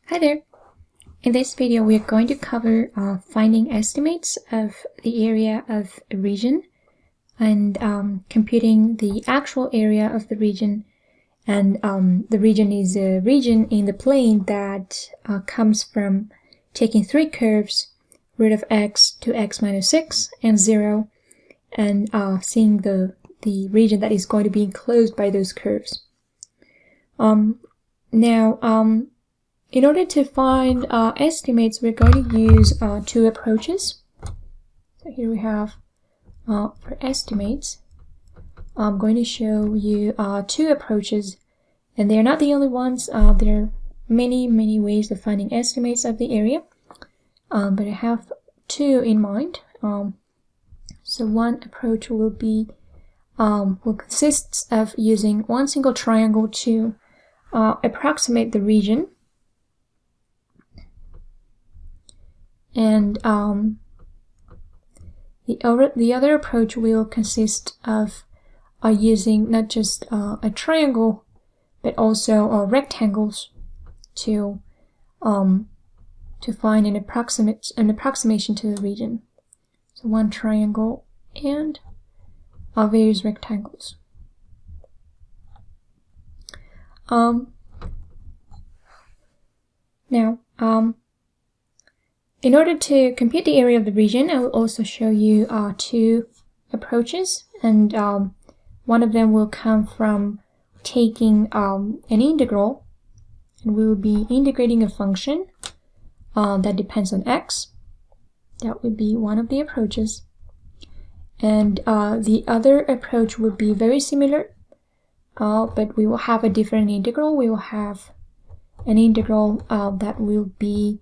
Hi there! In this video we are going to cover finding estimates of the area of a region and computing the actual area of the region. And the region is a region in the plane that comes from taking three curves, root of x to x minus 6 and 0, and seeing the region that is going to be enclosed by those curves. In order to find estimates, we're going to use two approaches. So here we have, for estimates, I'm going to show you two approaches, and they're not the only ones. There are many ways of finding estimates of the area, but I have two in mind. So one approach will consist of using one single triangle to approximate the region. And the other approach will consist of using not just a triangle, but also rectangles to find an approximation to the region. So one triangle and various rectangles. In order to compute the area of the region, I will also show you two approaches, and one of them will come from taking an integral, and we will be integrating a function that depends on x. That would be one of the approaches. And the other approach would be very similar, but we will have a different integral. We will have an integral that will be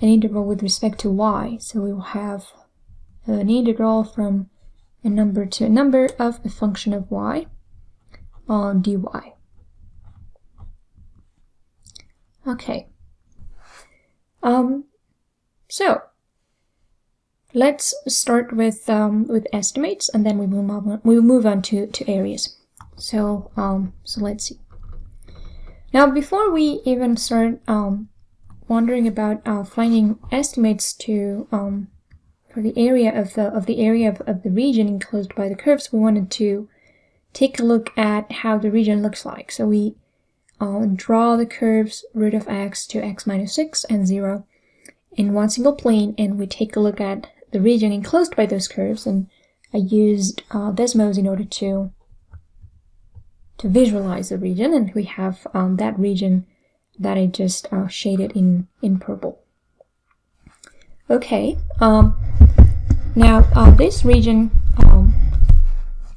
an integral with respect to y. So we will have an integral from a number to a number of a function of y on dy. Okay. So let's start with estimates, and then we will move on to areas. So let's see. Now, before we even start wondering about finding estimates for the area of the region enclosed by the curves, we wanted to take a look at how the region looks like. So we draw the curves root of x to x minus 6 and 0 in one single plane, and we take a look at the region enclosed by those curves. And I used Desmos in order to visualize the region, and we have that region that I just shaded in purple. Okay, now this region,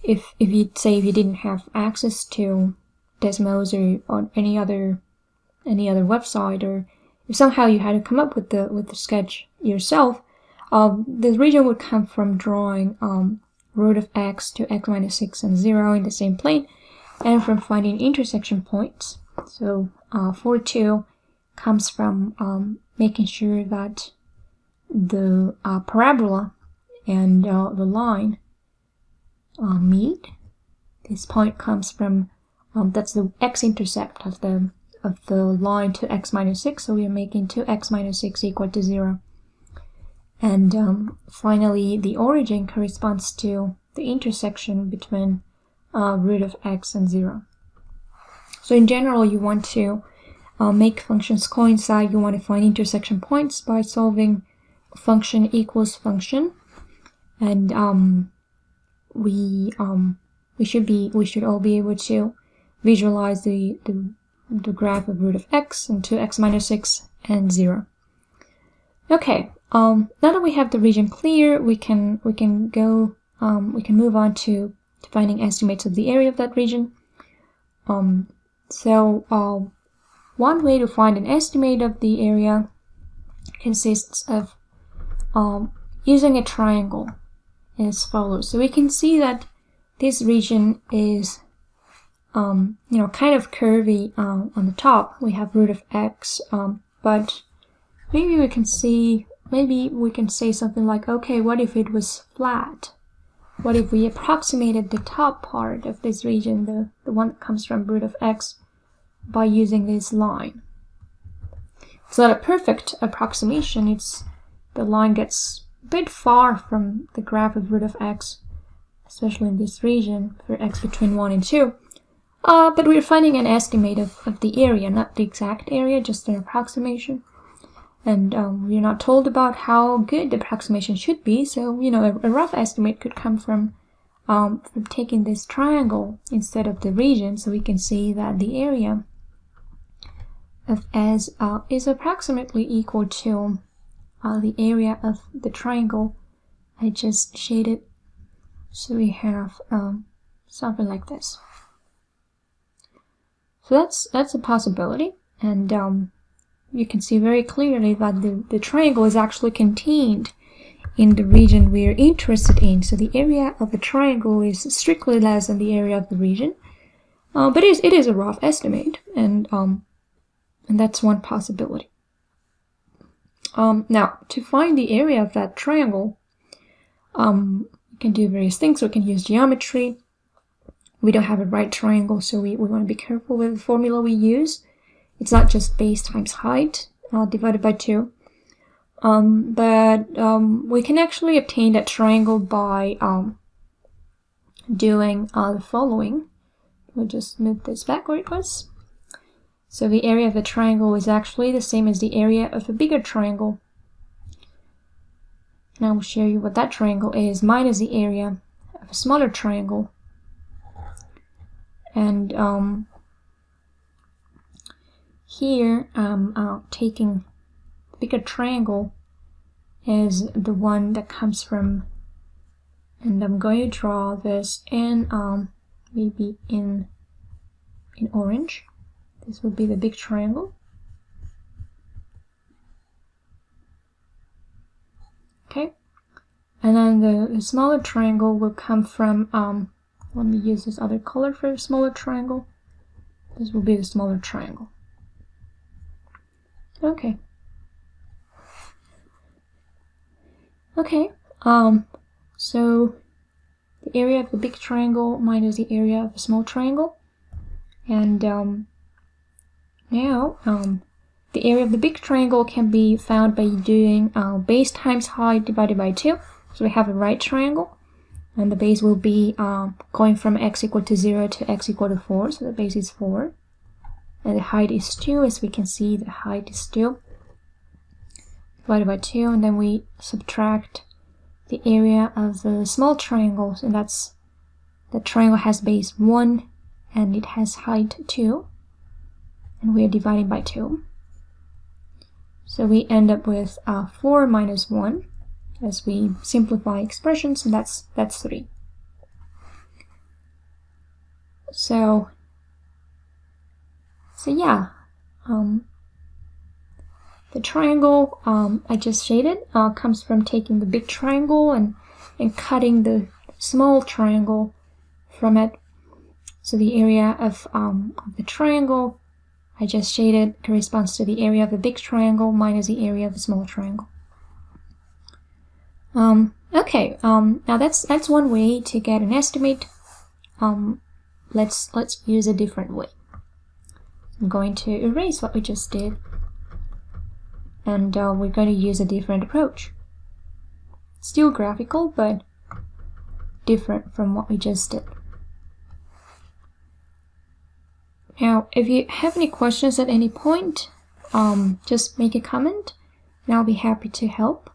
if you didn't have access to Desmos or any other website, or if somehow you had to come up with the sketch yourself, this region would come from drawing root of x to x minus 6 and 0 in the same plane, and from finding intersection points. So 4-2 comes from making sure that the parabola and the line meet. This point comes from that's the x-intercept of the line to x minus 6. So we are making 2x minus 6 equal to 0. And finally, the origin corresponds to the intersection between root of x and 0. So in general, you want to make functions coincide. You want to find intersection points by solving function equals function, and we should all be able to visualize the graph of root of x and 2x minus 6 and 0. Okay. Now that we have the region clear, we can move on to finding estimates of the area of that region. One way to find an estimate of the area consists of using a triangle as follows. So we can see that this region is kind of curvy on the top. We have root of x, but maybe we can say something like, okay, what if it was flat? What if we approximated the top part of this region, the one that comes from root of x, by using this line? it's not a perfect approximation. The line gets a bit far from the graph of root of x, especially in this region for x between 1 and 2. But we're finding an estimate of the area, not the exact area, just an approximation. And we're not told about how good the approximation should be, so a rough estimate could come from taking this triangle instead of the region, so we can see that the area of S is approximately equal to the area of the triangle I just shaded. So we have something like this. So that's a possibility, and you can see very clearly that the triangle is actually contained in the region we're interested in. So the area of the triangle is strictly less than the area of the region, but it is a rough estimate, and that's one possibility. Now, to find the area of that triangle, we can do various things. We can use geometry. We don't have a right triangle, so we want to be careful with the formula we use. It's not just base times height divided by 2. But we can actually obtain that triangle by doing the following. We'll just move this back where it was. So the area of the triangle is actually the same as the area of a bigger triangle. And I will show you what that triangle is minus the area of a smaller triangle. And here I'm taking the bigger triangle as the one that comes from, and I'm going to draw this in maybe in orange. This would be the big triangle. Okay, and then the smaller triangle will come from let me use this other color for a smaller triangle. This will be the smaller triangle. Okay. Okay, so the area of the big triangle minus the area of a small triangle. And now the area of the big triangle can be found by doing base times height divided by 2. So we have a right triangle, and the base will be going from x equal to 0 to x equal to 4, so the base is 4. And the height is 2, as we can see, the height is 2 divided by 2, and then we subtract the area of the small triangles, and that's the triangle has base 1 and it has height 2, and we are dividing by 2. So we end up with 4 minus 1 as we simplify expressions, and that's 3. So yeah, the triangle I just shaded comes from taking the big triangle and cutting the small triangle from it. So the area of the triangle I just shaded corresponds to the area of the big triangle minus the area of the small triangle. Okay, now that's one way to get an estimate. Let's use a different way. I'm going to erase what we just did, and we're going to use a different approach. Still graphical, but different from what we just did. Now, if you have any questions at any point, just make a comment, and I'll be happy to help.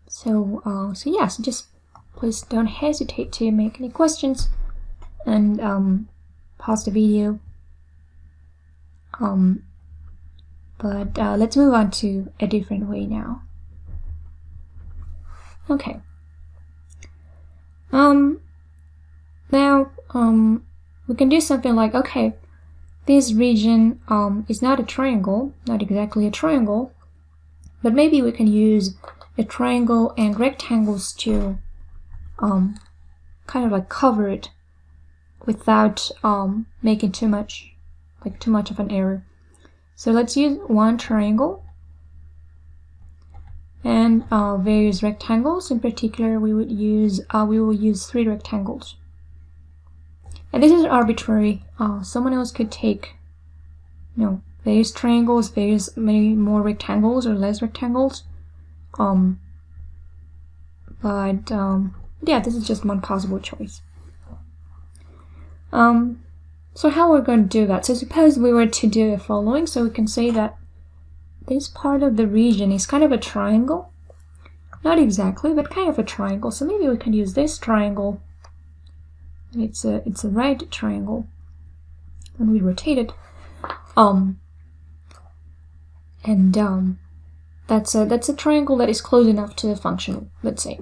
So yes, just please don't hesitate to make any questions, and pause the video. But let's move on to a different way now. Okay. Now we can do something like, okay, this region is not a triangle, not exactly a triangle, but maybe we can use a triangle and rectangles to kind of like cover it without making too much of an error. So let's use one triangle and various rectangles. In particular, we will use 3 rectangles. And this is arbitrary. Someone else could take, various triangles, many more rectangles or less rectangles. Yeah, this is just one possible choice. So how we're going to do that? So suppose we were to do the following. So we can say that this part of the region is kind of a triangle. Not exactly, but kind of a triangle. So maybe we can use this triangle. It's a right triangle. When we rotate it, that's a triangle that is close enough to the function, let's say.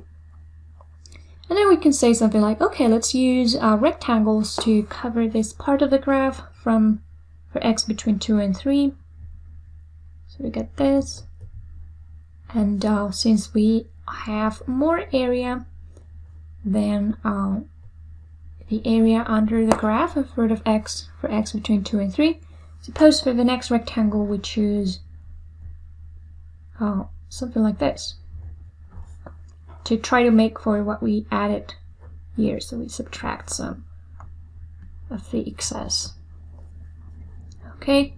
And then we can say something like, okay, let's use rectangles to cover this part of the graph for x between 2 and 3. So we get this. And since we have more area than the area under the graph of root of x for x between 2 and 3, suppose for the next rectangle we choose something like this, to try to make for what we added here. So we subtract some of the excess. Okay,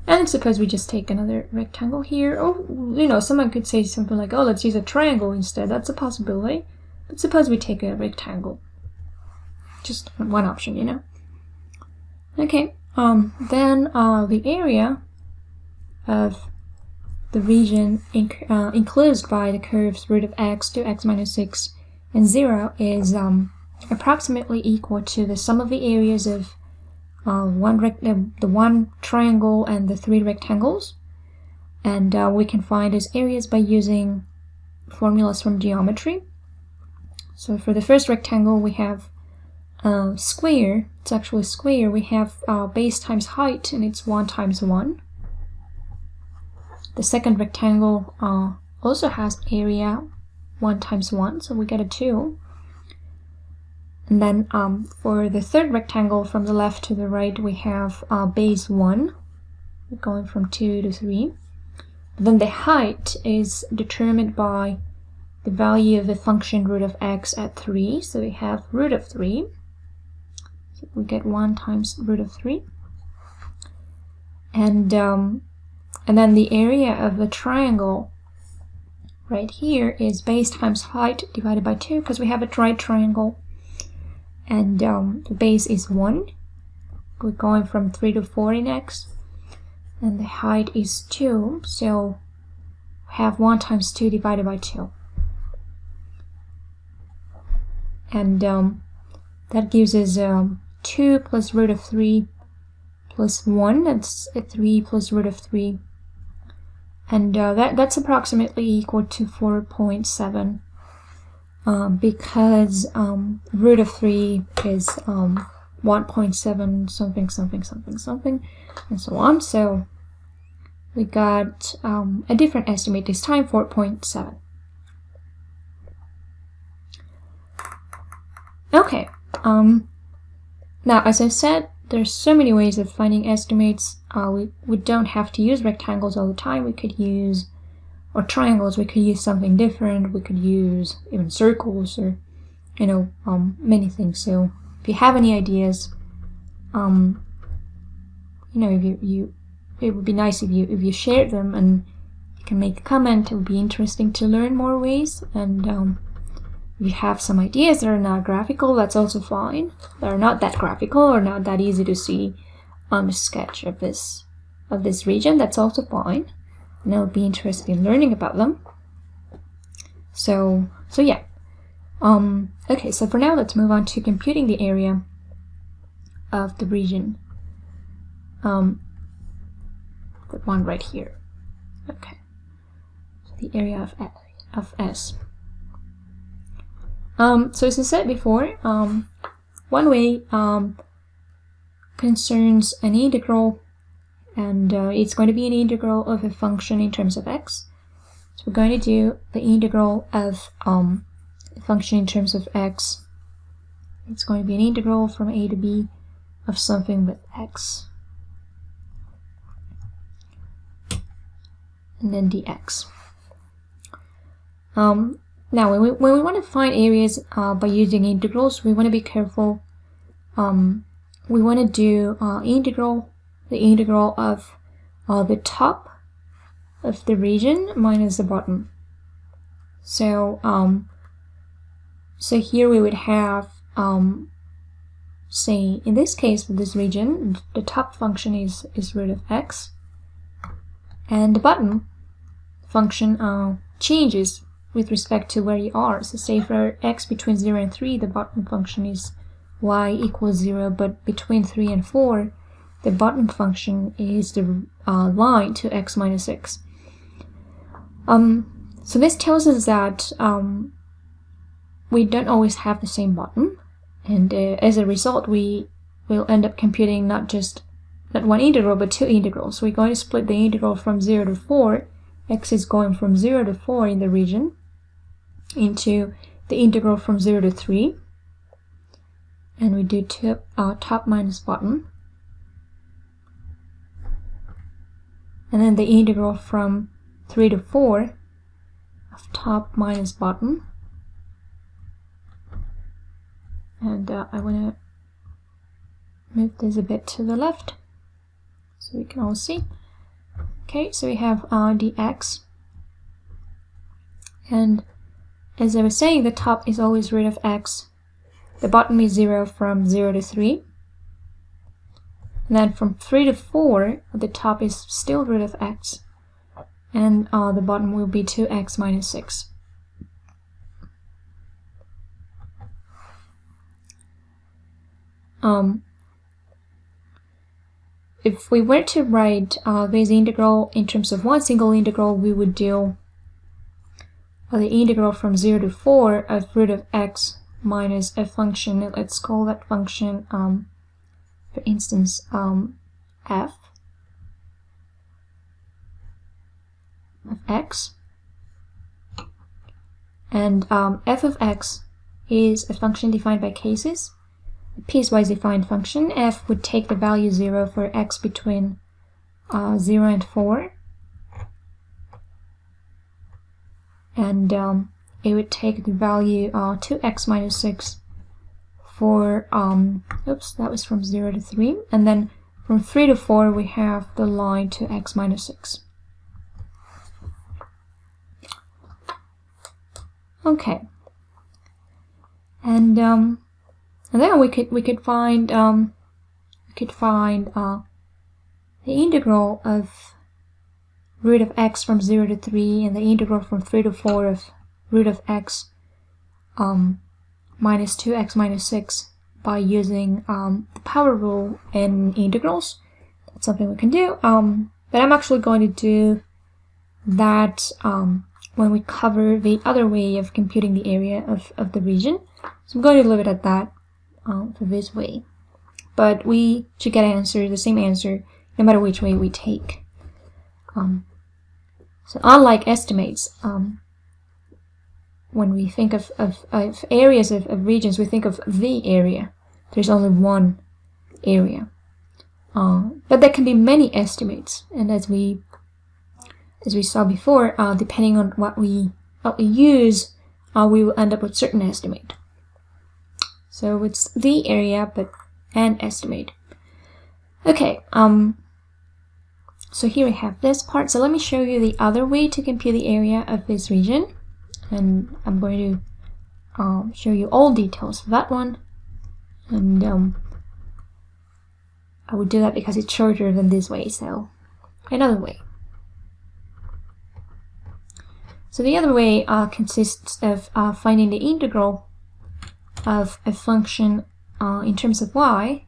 and then suppose we just take another rectangle here. Or, someone could say something like, oh, let's use a triangle instead. That's a possibility. But suppose we take a rectangle. Just one option, Okay, then the area of the region enclosed by the curves root of x to x minus 6 and 0 is approximately equal to the sum of the areas of the one triangle and the 3 rectangles. And we can find those areas by using formulas from geometry. So for the first rectangle we have square. It's actually square. We have base times height, and it's 1 times 1. The second rectangle also has area 1 times 1, so we get a 2. And then for the third rectangle from the left to the right, we have base 1, going from 2 to 3. But then the height is determined by the value of the function root of x at 3, so we have root of 3. So we get 1 times root of 3. And then the area of the triangle right here is base times height divided by 2, because we have a right triangle. And the base is 1. We're going from 3 to 4 in x. And the height is 2, so we have 1 times 2 divided by 2. And that gives us 2 plus root of 3 plus 1. That's 3 plus root of 3. And that's approximately equal to 4.7 because root of 3 is 1.7 something something something something and so on. So we got a different estimate this time, 4.7. Okay, now as I said, there's so many ways of finding estimates. We don't have to use rectangles all the time. We could use, or triangles, we could use something different. We could use even circles, or many things. So if you have any ideas, if it would be nice if you shared them, and you can make a comment. It would be interesting to learn more ways. And if you have some ideas that are not graphical, that's also fine. That are not that graphical or not that easy to see on a sketch of this region, that's also fine. And I would be interested in learning about them. So yeah. Okay, so for now let's move on to computing the area of the region. The one right here. Okay. So the area of S. So as I said before, one way concerns an integral, and it's going to be an integral of a function in terms of x. So we're going to do the integral of a function in terms of x. It's going to be an integral from a to b of something with x. And then dx. Now, when we want to find areas by using integrals, we want to be careful. We want to do the integral of the top of the region minus the bottom. So so here we would have, say in this case for this region, the top function is root of x, and the bottom function changes with respect to where you are. So say for x between 0 and 3, the bottom function is y equals 0, but between 3 and 4, the bottom function is the line to x minus 6. So this tells us that we don't always have the same bottom, and as a result we will end up computing not one integral but two integrals. So we're going to split the integral from 0 to 4, x is going from 0 to 4 in the region, into the integral from 0 to 3, and we do top minus bottom, and then the integral from 3 to 4 of top minus bottom. And I want to move this a bit to the left so we can all see. Okay, so we have dx, and as I was saying, the top is always root of x, the bottom is 0 from 0 to 3, and then from 3 to 4 the top is still root of x, and the bottom will be 2x minus 6. If we were to write this integral in terms of one single integral, we would do the integral from 0 to 4 of root of x minus a function. Let's call that function, for instance, f of x. And f of x is a function defined by cases. A piecewise defined function. F would take the value 0 for x between 0 and 4, and it would take the value 2x minus 6 for oops, that was from 0 to 3, and then from 3 to 4 we have the line to x minus 6. Okay, and then we could find the integral of root of x from 0 to 3 and the integral from 3 to 4 of root of x minus 2x minus 6 by using the power rule in integrals. That's something we can do, but I'm actually going to do that when we cover the other way of computing the area of the region. So I'm going to leave it at that for this way, but we should get the same answer no matter which way we take. So unlike estimates, when we think of areas of regions, we think of the area. There's only one area, but there can be many estimates, and as we saw before, depending on what we use, we will end up with certain estimate. So it's the area, but an estimate. Okay, so here we have this part. So let me show you the other way to compute the area of this region, and I'm going to show you all details for that one. And I would do that because it's shorter than this way. So another way. So the other way consists of finding the integral of a function in terms of y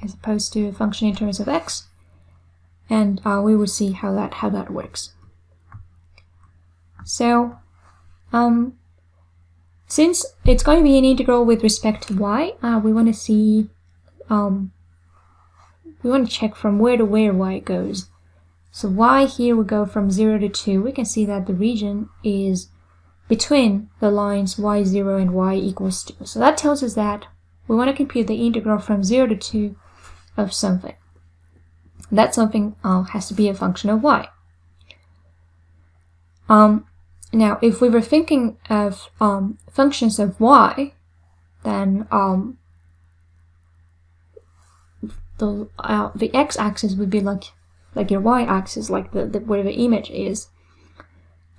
as opposed to a function in terms of x, and we will see how that works. So since it's going to be an integral with respect to y, we want to see we want to check from where to where y goes. So y here will go from 0 to 2. We can see that the region is between the lines y0 and y equals 2. So that tells us that we want to compute the integral from 0 to 2 of something. That something has to be a function of y. Now, if we were thinking of functions of y, then the x-axis would be like your y-axis, like the where the image is,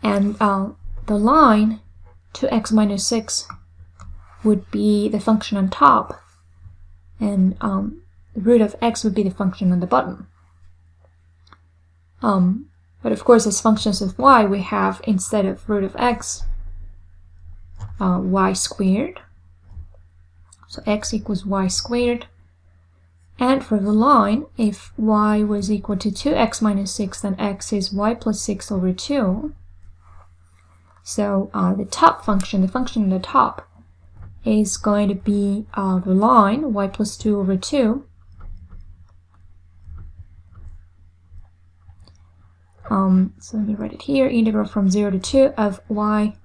and the line 2x minus 6 would be the function on top, and the root of x would be the function on the bottom. But of course, as functions of y, we have, instead of root of x, y squared. So x equals y squared. And for the line, if y was equal to 2x minus 6, then x is y plus 6 over 2. So the top function, the function on the top, is going to be the line y plus 2 over 2. So let me write it here. Integral from 0 to 2 of y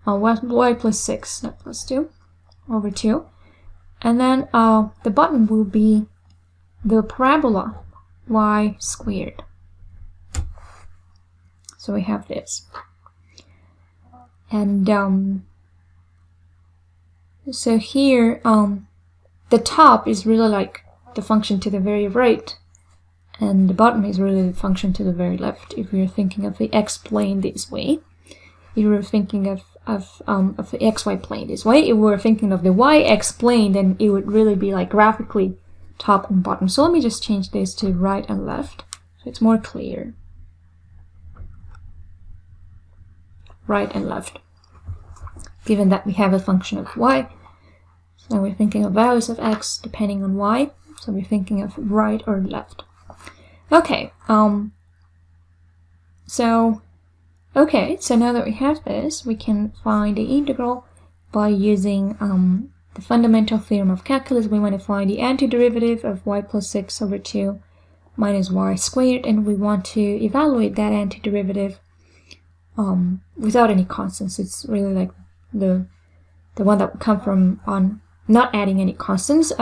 plus 6, not plus 2, over 2. And then the bottom will be the parabola y squared. So we have this. And so here, the top is really like the function to the very right, and the bottom is really the function to the very left. If you're thinking of the x-plane this way, if you were thinking of the xy plane this way, if we were thinking of the y-x plane, then it would really be like graphically top and bottom. So let me just change this to right and left, so it's more clear. Right and left, given that we have a function of y. So now we're thinking of values of x depending on y, so we're thinking of right or left. Okay, so now that we have this, we can find the integral by using the fundamental theorem of calculus. We want to find the antiderivative of y plus 6 over 2 minus y squared, and we want to evaluate that antiderivative without any constants. It's really like the one that would come from on not adding any constants.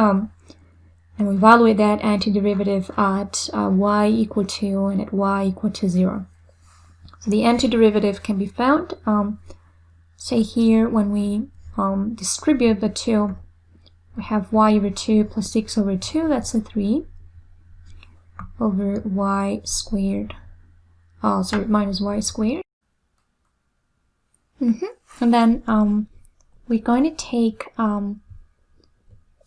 And we evaluate that antiderivative at y equal to and at y equal to 0. So the antiderivative can be found, say here, when we distribute the 2, we have y over 2 plus 6 over 2, that's a 3, over y squared, minus y squared. And then we're going to take,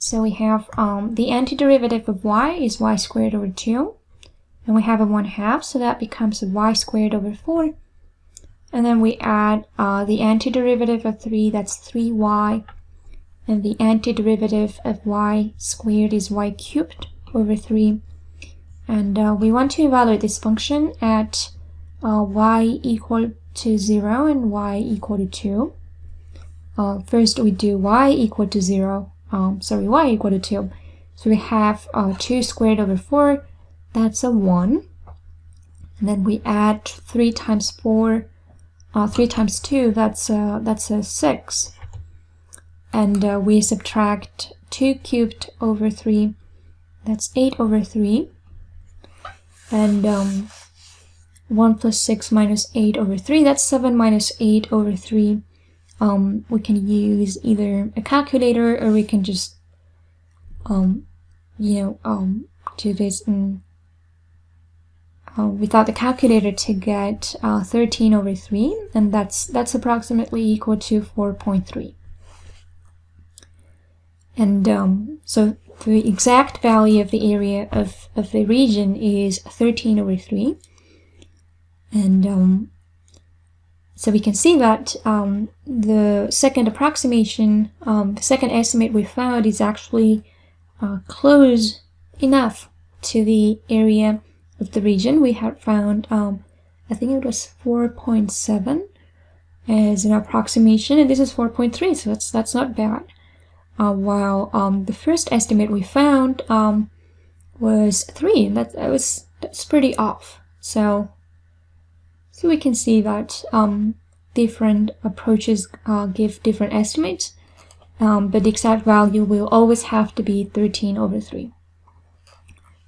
so we have the antiderivative of y is y squared over 2, and we have a 1/2, so that becomes y squared over 4. And then we add the antiderivative of 3, that's 3y, and the antiderivative of y squared is y cubed over 3. And we want to evaluate this function at y equal to 0 and y equal to 2. First we do y equal to 0, y equal to 2. So we have 2 squared over 4, that's a 1. And then we add 3 times 4, 3 times 2, that's a 6. And we subtract 2 cubed over 3, that's 8 over 3. And 1 plus 6 minus 8 over 3, that's 7 minus 8 over 3. We can use either a calculator, or we can just, do this without the calculator to get 13 over 3, and that's approximately equal to 4.3. And so the exact value of the area of the region is 13 over 3. And so we can see that the second approximation, the second estimate we found is actually close enough to the area of the region. We had found, I think it was 4.7 as an approximation, and this is 4.3, so that's not bad. While the first estimate we found was 3, and that's pretty off. So we can see that different approaches give different estimates, but the exact value will always have to be 13 over 3.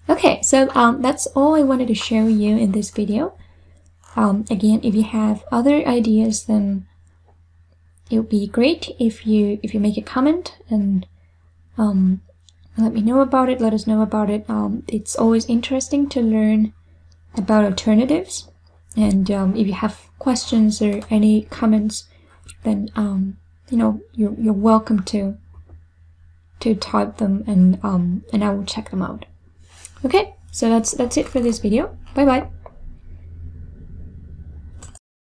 Okay, so that's all I wanted to show you in this video. Again, if you have other ideas, then it would be great if you make a comment and let me know about it. Let us know about it. It's always interesting to learn about alternatives, and if you have questions or any comments, then you know, you're welcome to type them, and I will check them out. Okay, so that's it for this video. Bye bye.